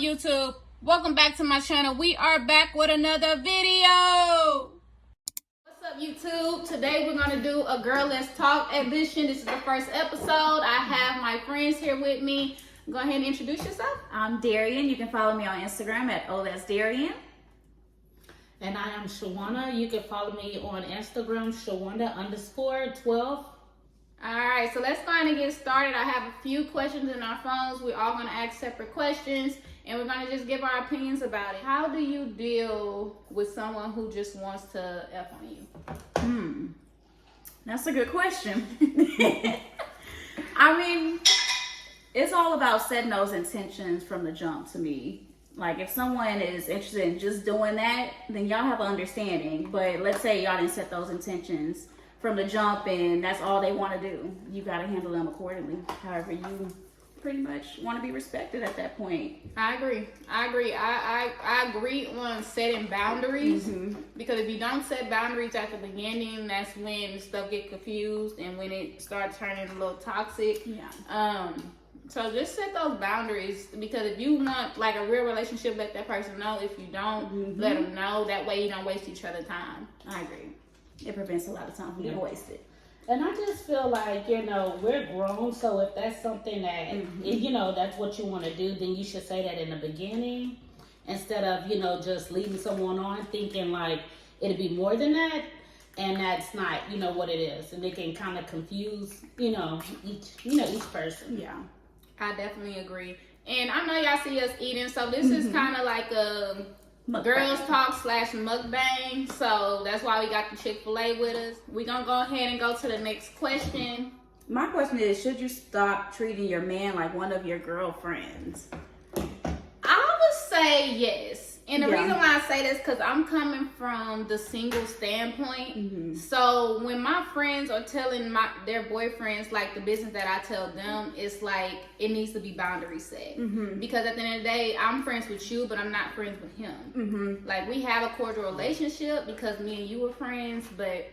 YouTube? Welcome back to my channel. We are back with another video. What's up, YouTube? Today we're gonna do a Girl Let's Talk edition. This is the first episode. I have my friends here with me. Go ahead and introduce yourself. I'm Darian. You can follow me on Instagram at Darian. And I am Schwana. You can follow me on Instagram, Schwanda_12. All right, so let's go ahead and get started. I have a few questions in our phones. We're all gonna ask separate questions, and we're gonna just give our opinions about it. How do you deal with someone who just wants to F on you? That's a good question. I mean, it's all about setting those intentions from the jump to me. Like, if someone is interested in just doing that, then y'all have an understanding. But let's say y'all didn't set those intentions from the jump and that's all they want to do. You got to handle them accordingly. However, you pretty much want to be respected at that point. I agree. I agree on setting boundaries, because if you don't set boundaries at the beginning, that's when stuff get confused and when it starts turning a little toxic. Yeah. So just set those boundaries, because if you want like a real relationship, let that person know. If you don't, let them know. That way you don't waste each other's time. I agree. It prevents a lot of time from being wasted. And I just feel like, we're grown, so if that's something that, that's what you want to do, then you should say that in the beginning instead of, just leading someone on thinking like it'd be more than that, and that's not, what it is. And they can kind of confuse, each person. Yeah. I definitely agree. And I know y'all see us eating, so this is kind of like a girls talk / mukbang. So that's why we got the Chick-fil-A with us. We're gonna go ahead and go to the next question. My question is, should you stop treating your man like one of your girlfriends? I would say yes. And the reason why I say this, because I'm coming from the single standpoint. So when my friends are telling their boyfriends like the business that I tell them, it's like it needs to be boundary set. Because at the end of the day, I'm friends with you, but I'm not friends with him. Like, we have a cordial relationship because me and you were friends, but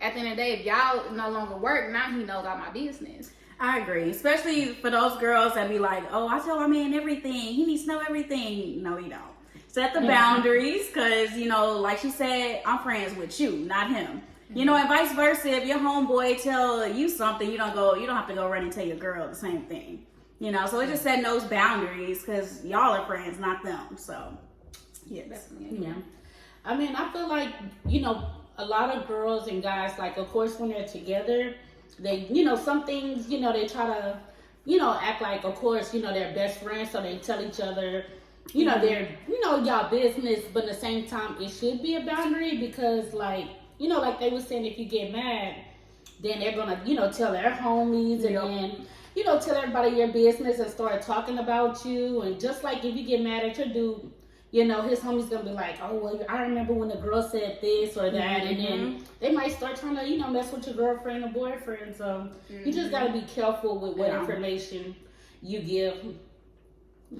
at the end of the day, if y'all no longer work, now he knows all my business. I agree, especially for those girls that be like, oh, I tell my man everything. He needs to know everything. No, you don't. Set the boundaries, because, like she said, I'm friends with you, not him. And vice versa. If your homeboy tell you something, you don't have to go run and tell your girl the same thing. So it's just setting those boundaries, because y'all are friends, not them. So, yes. Yeah. I mean, I feel like, a lot of girls and guys, like, of course, when they're together, they, some things, they try to, act like, of course, they're best friends, so they tell each other, they're, y'all business, but at the same time, it should be a boundary, because, like, like they were saying, if you get mad, then they're gonna, tell their homies, and then, tell everybody your business and start talking about you. And just like if you get mad at your dude, his homie's gonna be like, oh, well, I remember when the girl said this or that, and then they might start trying to, mess with your girlfriend or boyfriend. So you just gotta be careful with what information you give.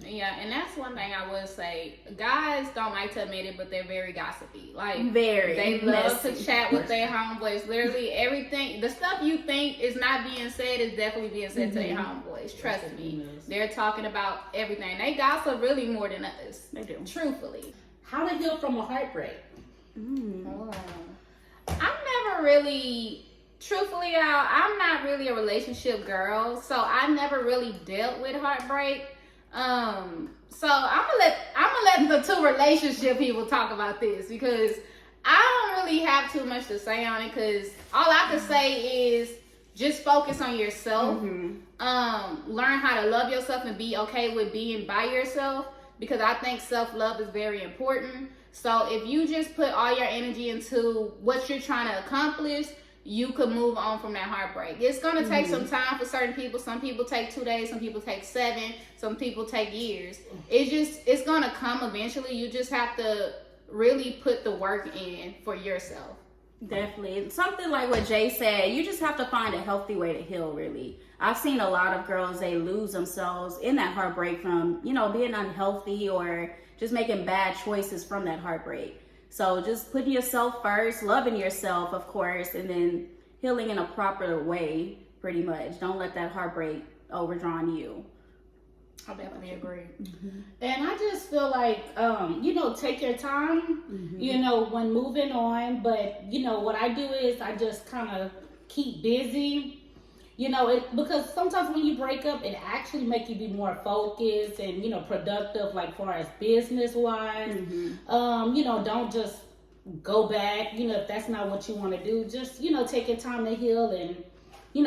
Yeah, and that's one thing I would say. Guys don't like to admit it, but they're very gossipy. Like, they love to chat with their homeboys. Literally everything, the stuff you think is not being said is definitely being said to their homeboys. Trust me. They're talking about everything. They gossip really more than us. They do. Truthfully. How to heal from a heartbreak? Oh. Truthfully, y'all, I'm not really a relationship girl, so I never really dealt with heartbreak. So I'm gonna let the two relationship people talk about this, because I don't really have too much to say on it, because all I can say is just focus on yourself. Learn how to love yourself and be okay with being by yourself, because I think self-love is very important. So if you just put all your energy into what you're trying to accomplish, you could move on from that heartbreak. It's gonna take some time for certain people. Some people take 2 days, some people take 7, some people take years. It's gonna come eventually. You just have to really put the work in for yourself. Definitely. Something like what Jay said, you just have to find a healthy way to heal, really. I've seen a lot of girls, they lose themselves in that heartbreak from, being unhealthy or just making bad choices from that heartbreak. So just putting yourself first, loving yourself, of course, and then healing in a proper way, pretty much. Don't let that heartbreak overdraw you. I definitely agree. And I just feel like, take your time, when moving on. But, what I do is I just kind of keep busy. Because sometimes when you break up, it actually make you be more focused and, productive, like far as business wise. Don't just go back, if that's not what you want to do. Just, take your time to heal and,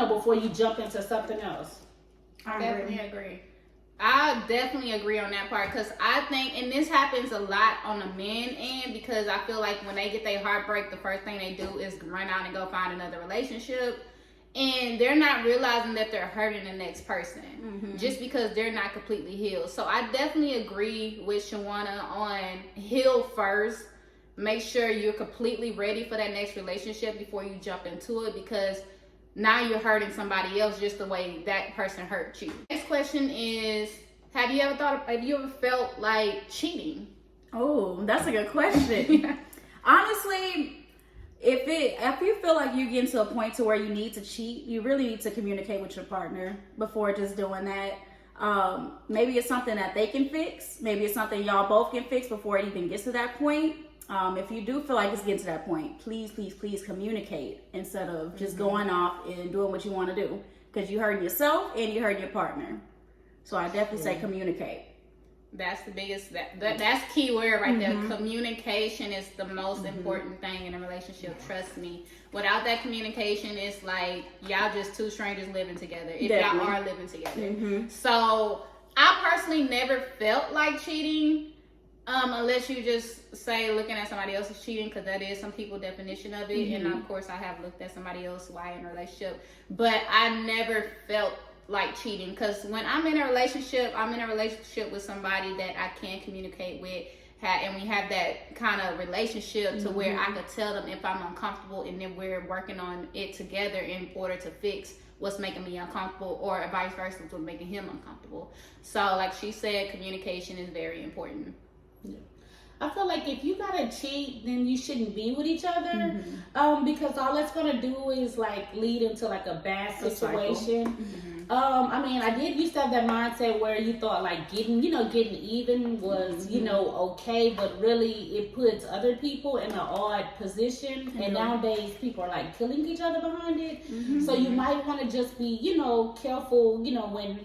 before you jump into something else. I definitely agree. I definitely agree on that part because I think, and this happens a lot on the men end because I feel like when they get their heartbreak, the first thing they do is run out and go find another relationship. And they're not realizing that they're hurting the next person just because they're not completely healed. So I definitely agree with Schwana on heal first. Make sure you're completely ready for that next relationship before you jump into it because now you're hurting somebody else just the way that person hurt you. Next question is, have you ever felt like cheating? Oh, that's a good question. Honestly, if you feel like you're getting to a point to where you need to cheat, you really need to communicate with your partner before just doing that. Maybe it's something that they can fix. Maybe it's something y'all both can fix before it even gets to that point. If you do feel like it's getting to that point, please communicate instead of just going off and doing what you want to do because you hurt yourself and you hurt your partner. So I definitely say communicate. That's the biggest, that's key word right there. Communication is the most important thing in a relationship. Trust me. Without that communication, it's like y'all just two strangers living together. If y'all are living together. So I personally never felt like cheating. Unless you just say looking at somebody else's cheating, because that is some people's definition of it. And of course, I have looked at somebody else while in a relationship, but I never felt like cheating because when I'm in a relationship with somebody that I can communicate with, and we have that kind of relationship to where I could tell them if I'm uncomfortable, and then we're working on it together in order to fix what's making me uncomfortable, or vice versa, what's making him uncomfortable. So, like she said, communication is very important. Yeah. I feel like if you gotta cheat, then you shouldn't be with each other, because all that's gonna do is like lead into like a bad situation. I did used to have that mindset where you thought like getting even was okay, but really it puts other people in an odd position. And nowadays people are like killing each other behind it. So you might want to just be careful when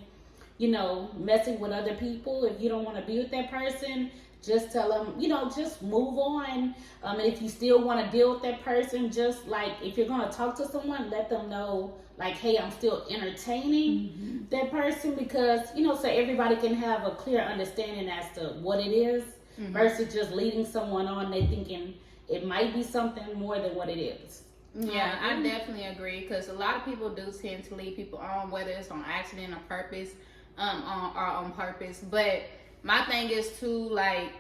messing with other people. If you don't want to be with that person, just tell them, just move on. And if you still want to deal with that person, just like if you're going to talk to someone, let them know, like, hey, I'm still entertaining that person, because, so everybody can have a clear understanding as to what it is versus just leading someone on, they thinking it might be something more than what it is. Yeah, I definitely agree because a lot of people do tend to lead people on, whether it's on accident or purpose, on purpose. But my thing is too, like,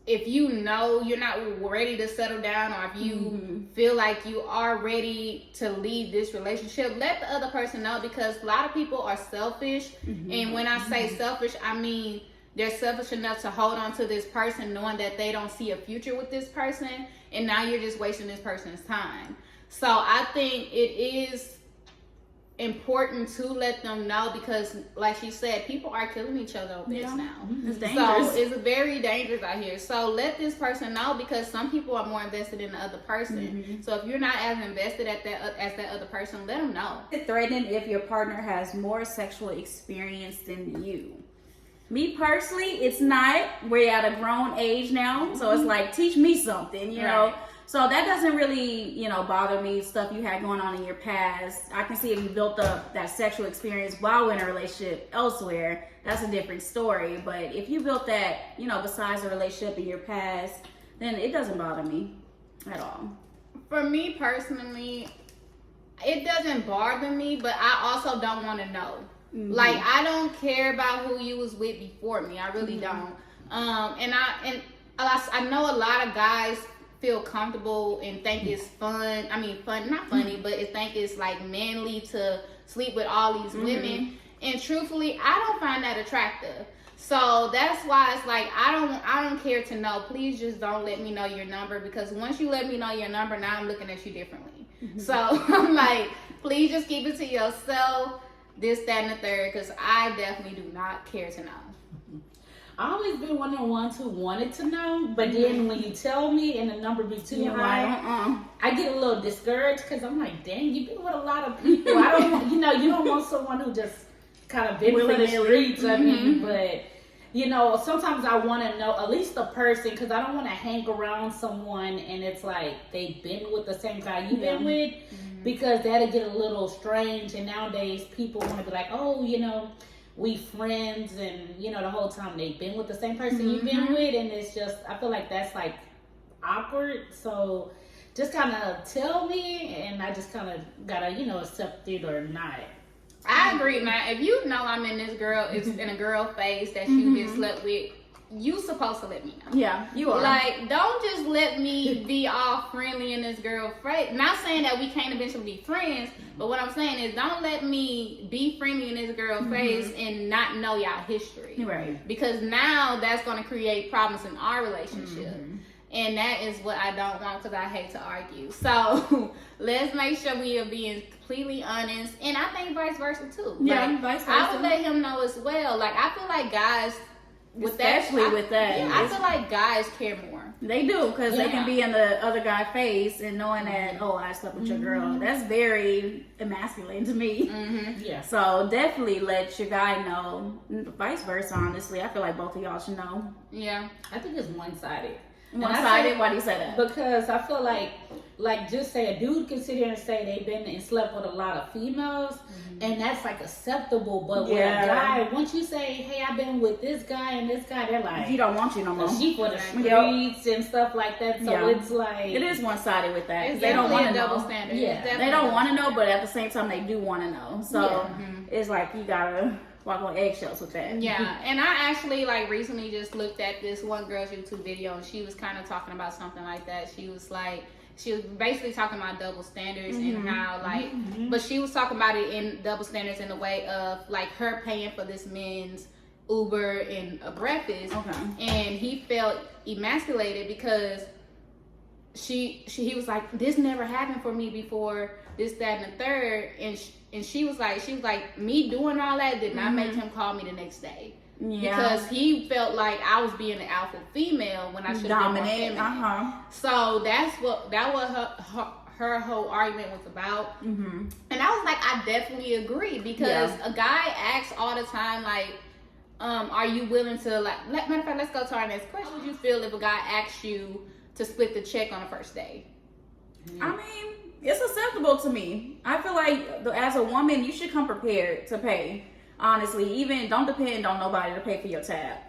if you know you're not ready to settle down, or if you feel like you are ready to leave this relationship, let the other person know, because a lot of people are selfish. And when I say selfish, I mean they're selfish enough to hold on to this person knowing that they don't see a future with this person, and now you're just wasting this person's time. So I think it is important to let them know, because like she said, people are killing each other over this now. It's dangerous. So it's very dangerous out here. So let this person know, because some people are more invested in the other person. So if you're not as invested as that other person, let them know. It's threatening if your partner has more sexual experience than you. Me personally, it's not. We're at a grown age now, so it's like, teach me something, you know. So that doesn't really, bother me. Stuff you had going on in your past. I can see if you built up that sexual experience while in a relationship elsewhere, that's a different story. But if you built that, besides a relationship in your past, then it doesn't bother me at all. For me personally, it doesn't bother me, but I also don't want to know. Like, I don't care about who you was with before me. I really don't. And I know a lot of guys feel comfortable and think it's fun. I mean, not funny, but think it's like manly to sleep with all these women. And truthfully, I don't find that attractive. So that's why it's like, I don't care to know. Please just don't let me know your number, because once you let me know your number, now I'm looking at you differently. So I'm like, please just keep it to yourself. this, that, and the third, because I definitely do not care to know. I always been one of the ones who wanted to know, but then when you tell me and the number be too high, I get a little discouraged because I'm like, dang, you've been with a lot of people. I don't want, you don't want someone who just kind of been for the streets. I mean, but sometimes I want to know at least the person, because I don't want to hang around someone and it's like they've been with the same guy you've been with, because that'll get a little strange. And nowadays people want to be like, oh, we friends, and the whole time they've been with the same person you've been with, and it's just, I feel like that's like awkward. So just kind of tell me, and I just kind of gotta accept it or not. I agree, man. If you know I'm in this girl, it's in a girl phase that you been slept with, you supposed to let me know. Yeah, you are. Like, don't just let me be all friendly in this girl phase. Not saying that we can't eventually be friends, but what I'm saying is don't let me be friendly in this girl phase and not know y'all history. Right. Because now that's going to create problems in our relationship. And that is what I don't want, because I hate to argue. So let's make sure we are being completely honest. And I think vice versa too. Yeah, like, vice versa. I would let him know as well. Like, I feel like guys, especially with that, yeah, I feel like guys care more. They do, because they can be in the other guy's face and knowing that, oh, I slept with your girl. That's very emasculating to me. Yeah. So definitely let your guy know. Vice versa, honestly. I feel like both of y'all should know. Yeah. I think it's one-sided. One-sided? Why do you say that? Because I feel like just say a dude can sit here and say they've been and slept with a lot of females, and that's like acceptable. But with a guy, once you say, hey, I've been with this guy and this guy, they're like, he don't want you no more. She for the streets and stuff like that. So it's like, it is one-sided with that. It's they don't want to double know. standard. Yeah. They don't want to know, but at the same time, they do want to know. So it's like you gotta walk on eggshells with that. Yeah, and I actually recently just looked at this one girl's YouTube video, and she was kind of talking about something like that. She was basically talking about double standards and how but she was talking about it in double standards in the way of like her paying for this man's Uber and a breakfast, and he felt emasculated because he was like, this never happened for me before, this, that, and the third, and she was like, me doing all that did not make him call me the next day. Yeah. Because he felt like I was being an alpha female when I should have been more feminine. So that was her whole argument was about. And I was like, I definitely agree, because a guy asks all the time, like, are you willing to, like, matter of fact, let's go to our next question. How would you feel if a guy asks you to split the check on the first date? I mean, it's acceptable to me. I feel like as a woman, you should come prepared to pay. Honestly, even don't depend on nobody to pay for your tab.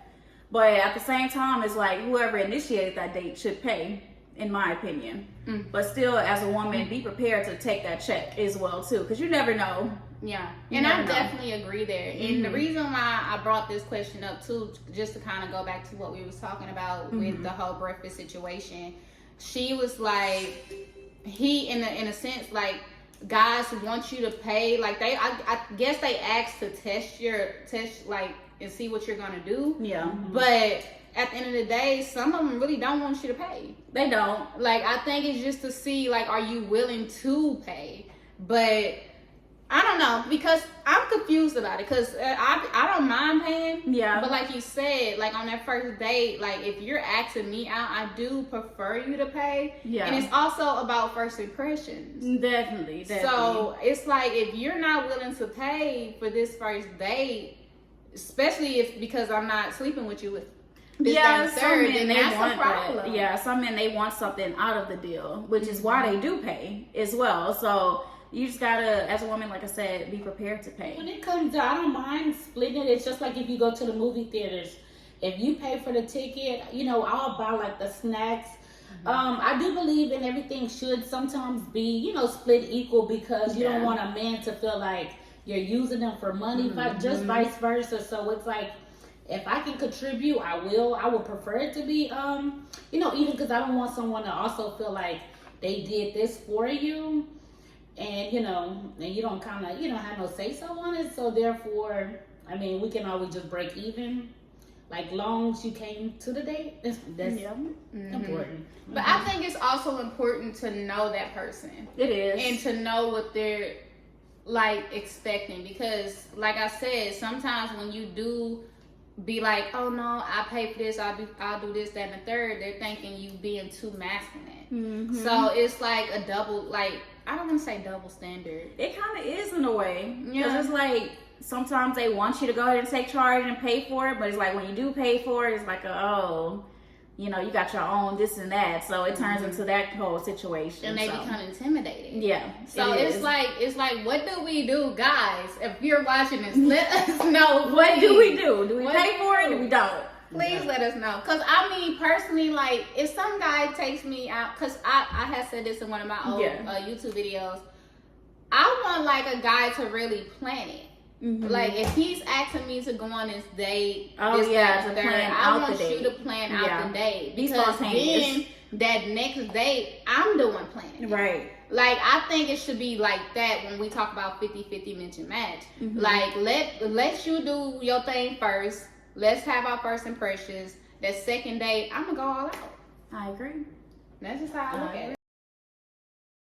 But at the same time, it's like whoever initiated that date should pay, in my opinion. But still, as a woman, be prepared to take that check as well too, because you never know. Yeah, and I definitely agree there. And the reason why I brought this question up too, just to kind of go back to what we was talking about with the whole breakfast situation, she was like, he in a sense, like, guys want you to pay, like I guess they ask to test like and see what you're gonna do. Yeah. But at the end of the day, some of them really don't want you to pay. They don't. Like, I think it's just to see, like, are you willing to pay? But I don't know, because I'm confused about it, because I don't mind paying. Yeah. But like you said, like on that first date, like if you're asking me out, I do prefer you to pay. Yeah. And it's also about first impressions. Definitely. So it's like, if you're not willing to pay for this first date, especially if because I'm not sleeping with you with this some men, they want that. Yeah, some men, they want something out of the deal, which is why they do pay as well. So you just gotta, as a woman, like I said, be prepared to pay. When it comes to, I don't mind splitting it. It's just like if you go to the movie theaters. If you pay for the ticket, I'll buy like the snacks. I do believe in everything should sometimes be, split equal, because you don't want a man to feel like you're using them for money, but just vice versa. So it's like, if I can contribute, I will. I would prefer it to be, even because I don't want someone to also feel like they did this for you. And, and you don't kind of, have no say-so on it. So, therefore, I mean, we can always just break even. Like, long as you came to the date, that's important. But I think it's also important to know that person. It is. And to know what their like expecting, because like I said, sometimes when you do be like, oh no, I pay for this, I'll do this, that, and the third, they're thinking you being too masculine. Mm-hmm. So it's like a double, like, I don't want to say double standard. It kind of is in a way. Because Yeah. it's like, sometimes they want you to go ahead and take charge and pay for it, but it's like when you do pay for it, it's like, oh, you know, you got your own this and that. So it turns into that whole situation. And they become intimidating. Yeah. So it's like, what do we do, guys? If you're watching this, let us know. What do we do? Do we What pay do for it we or do? we don't? Please let us know. Because I mean, personally, like, if some guy takes me out, because I had said this in one of my old YouTube videos, I want like a guy to really plan it. Mm-hmm. Like, if he's asking me to go on this date, Oh, this, yeah, that, to and the third, plan I out want the you date. to plan out the date. Be Because spontaneous. then that next date, I'm doing planning. Right. Like, I think it should be like that when we talk about 50-50 mention match. Mm-hmm. Like, let you do your thing first. Let's have our first impressions. That second date, I'm gonna go all out. I agree. That's just how I look at it.